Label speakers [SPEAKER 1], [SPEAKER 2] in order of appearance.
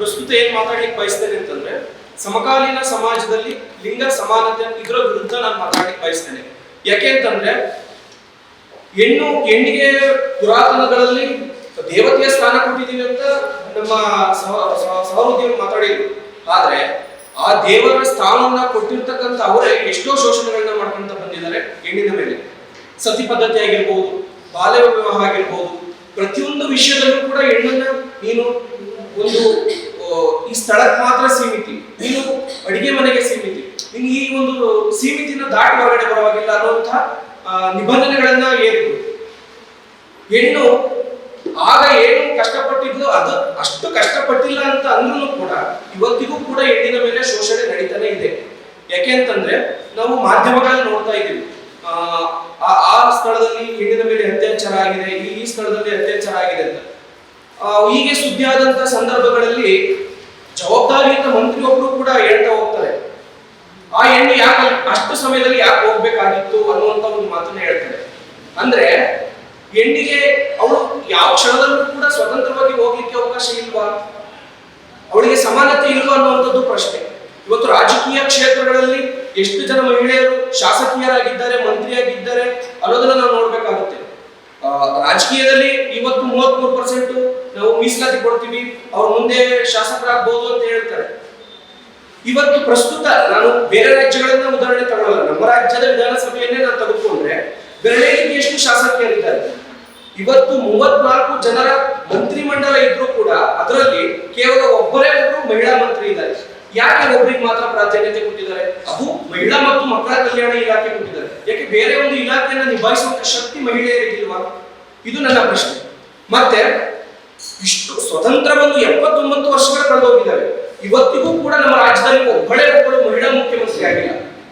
[SPEAKER 1] ಪ್ರಸ್ತುತ ಏನ್ ಮಾತಾಡ್ಲಿಕ್ಕೆ ಬಯಸ್ತೇನೆ ಅಂತಂದ್ರೆ ಸಮಕಾಲೀನ ಸಮಾಜದಲ್ಲಿ ಲಿಂಗ ಸಮಾನತೆ ಇದರ ವಿರುದ್ಧ ನಾನು ಮಾತಾಡ್ಲಿಕ್ಕೆ ಬಯಸ್ತೇನೆ. ಯಾಕೆ ಅಂತಂದ್ರೆ ಹೆಣ್ಣಿಗೆ ಪುರಾತನಗಳಲ್ಲಿ ದೇವತೆಯ ಸ್ಥಾನ ಕೊಟ್ಟಿದ್ದೀವಿ ಅಂತ ನಮ್ಮ ಸಹೋದ್ಯೋಗಿ ಮಾತಾಡಿದ್ರು. ಆದ್ರೆ ಆ ದೇವರ ಸ್ಥಾನವನ್ನ ಕೊಟ್ಟಿರ್ತಕ್ಕಂಥ ಅವರೇ ಎಷ್ಟೋ ಶೋಷಣೆಗಳನ್ನ ಮಾಡ್ಕೊಂತ ಬಂದಿದ್ದಾರೆ ಹೆಣ್ಣಿನ ಮೇಲೆ. ಸತಿ ಪದ್ಧತಿ ಆಗಿರ್ಬೋದು, ಬಾಲ್ಯ ವಿವಾಹ ಆಗಿರ್ಬೋದು, ಪ್ರತಿಯೊಂದು ವಿಷಯದಲ್ಲೂ ಕೂಡ ಹೆಣ್ಣನ್ನ ನೀನು ಒಂದು ಈ ಸ್ಥಳಕ್ಕೆ ಮಾತ್ರ ಸೀಮಿತಿ, ನೀನು ಅಡಿಗೆ ಮನೆಗೆ ಸೀಮಿತಿ, ನೀನು ಈ ಒಂದು ಸೀಮಿತಿನ ದಾಟಿ ಹೊರಗಡೆ ಬರುವಾಗಿಲ್ಲ ಅನ್ನುವಂತಹ ನಿಬಂಧನೆಗಳನ್ನ ಏರಿದ್ರು. ಹೆಣ್ಣು ಆಗ ಏನು ಕಷ್ಟಪಟ್ಟಿದ್ಲು ಅದು ಅಷ್ಟು ಕಷ್ಟಪಟ್ಟಿಲ್ಲ ಅಂತ ಅಂದ್ರೂ ಕೂಡ ಇವತ್ತಿಗೂ ಕೂಡ ಹೆಣ್ಣಿನ ಮೇಲೆ ಶೋಷಣೆ ನಡೀತಾನೆ ಇದೆ. ಯಾಕೆ ಅಂತಂದ್ರೆ ನಾವು ಮಾಧ್ಯಮಗಳಲ್ಲಿ ನೋಡ್ತಾ ಇದ್ದೀವಿ, ಆ ಸ್ಥಳದಲ್ಲಿ ಹೆಣ್ಣಿನ ಮೇಲೆ ಅತ್ಯಾಚಾರ ಆಗಿದೆ, ಈ ಸ್ಥಳದಲ್ಲಿ ಅತ್ಯಾಚಾರ ಆಗಿದೆ ಅಂತ. ಹೀಗೆ ಸುದ್ದಿ ಆದಂತ ಸಂದರ್ಭಗಳಲ್ಲಿ ಜವಾಬ್ದಾರಿಯುತ ಮಂತ್ರಿ ಒಬ್ರು ಕೂಡ ಹೇಳ್ತಾ ಹೋಗ್ತಾರೆ, ಆ ಹೆಣ್ಣು ಯಾಕೆ ಅಷ್ಟು ಸಮಯದಲ್ಲಿ ಯಾಕೆ ಹೋಗ್ಬೇಕಾಗಿತ್ತು ಅನ್ನುವಂತ ಒಂದು ಮಾತನ್ನ ಹೇಳ್ತಾರೆ. ಅಂದ್ರೆ ಹೆಣ್ಣಿಗೆ ಅವಳು ಯಾವ ಕ್ಷಣದಲ್ಲೂ ಕೂಡ ಸ್ವತಂತ್ರವಾಗಿ ಹೋಗ್ಲಿಕ್ಕೆ ಅವಕಾಶ ಇಲ್ವಾ, ಅವಳಿಗೆ ಸಮಾನತೆ ಇಲ್ವಾ ಅನ್ನುವಂಥದ್ದು ಪ್ರಶ್ನೆ. ಇವತ್ತು ರಾಜಕೀಯ ಕ್ಷೇತ್ರಗಳಲ್ಲಿ ಎಷ್ಟು ಜನ ಮಹಿಳೆಯರು ಶಾಸಕಿಯರಾಗಿದ್ದಾರೆ, ಮಂತ್ರಿಯಾಗಿದ್ದಾರೆ ಅನ್ನೋದನ್ನ ನಾವು ನೋಡ್ಬೇಕಾಗುತ್ತೆ. ರಾಜಕೀಯದಲ್ಲಿ ಇವತ್ತು 33% ನಾವು ಮೀಸಲಾತಿ ಕೊಡ್ತೀವಿ, ಅವ್ರ ಮುಂದೆ ಶಾಸಕರಾಗಬಹುದು ಅಂತ ಹೇಳ್ತಾರೆ. ಇವತ್ತು ಪ್ರಸ್ತುತ ನಾನು ಬೇರೆ ರಾಜ್ಯಗಳನ್ನ ಉದಾಹರಣೆ ತಗೊಳ್ಳಲ್ಲ, ನಮ್ಮ ರಾಜ್ಯದ ವಿಧಾನಸಭೆಯನ್ನೇ ನಾನು ತೆಗೆದುಕೊಂಡ್ರೆ ಬೆರಳಿಗೆ ಎಷ್ಟು ಶಾಸಕಿಯರಿದ್ದಾರೆ. ಇವತ್ತು 34 ಜನರ ಮಂತ್ರಿಮಂಡಲ ಇದ್ರೂ ಕೂಡ ಅದರಲ್ಲಿ ಕೇವಲ ಒಬ್ಬರೇ ಒಬ್ರು ಮಹಿಳಾ ಮಂತ್ರಿ ಇದ್ದಾರೆ. ಯಾಕೆ ಒಬ್ಬರಿಗೆ ಮಾತ್ರ ಪ್ರಾಧಾನ್ಯತೆ ಕೊಟ್ಟಿದ್ದಾರೆ? ಅದು ಮಹಿಳಾ ಮತ್ತು ಮಕ್ಕಳ ಕಲ್ಯಾಣ ಇಲಾಖೆ ಕೊಟ್ಟಿದ್ದಾರೆ. ಯಾಕೆ ಬೇರೆ ಒಂದು ಇಲಾಖೆಯನ್ನು ನಿಭಾಯಿಸುವಂತ ಶಕ್ತಿ ಮಹಿಳೆಯರಿಗಿಲ್ವಾ? ಇದು ನನ್ನ ಪ್ರಶ್ನೆ. ಮತ್ತೆ ಇಷ್ಟು ಸ್ವತಂತ್ರ ಬಂದು 79 ವರ್ಷಗಳ ಕಳೆದೋಗಿದ್ದಾರೆ, ಇವತ್ತಿಗೂ ಕೂಡ ನಮ್ಮ ರಾಜ್ಯದಲ್ಲಿ ಒಬ್ಬಳು ಮಹಿಳಾ ಮುಖ್ಯಮಂತ್ರಿ ಆಗಿಲ್ಲ.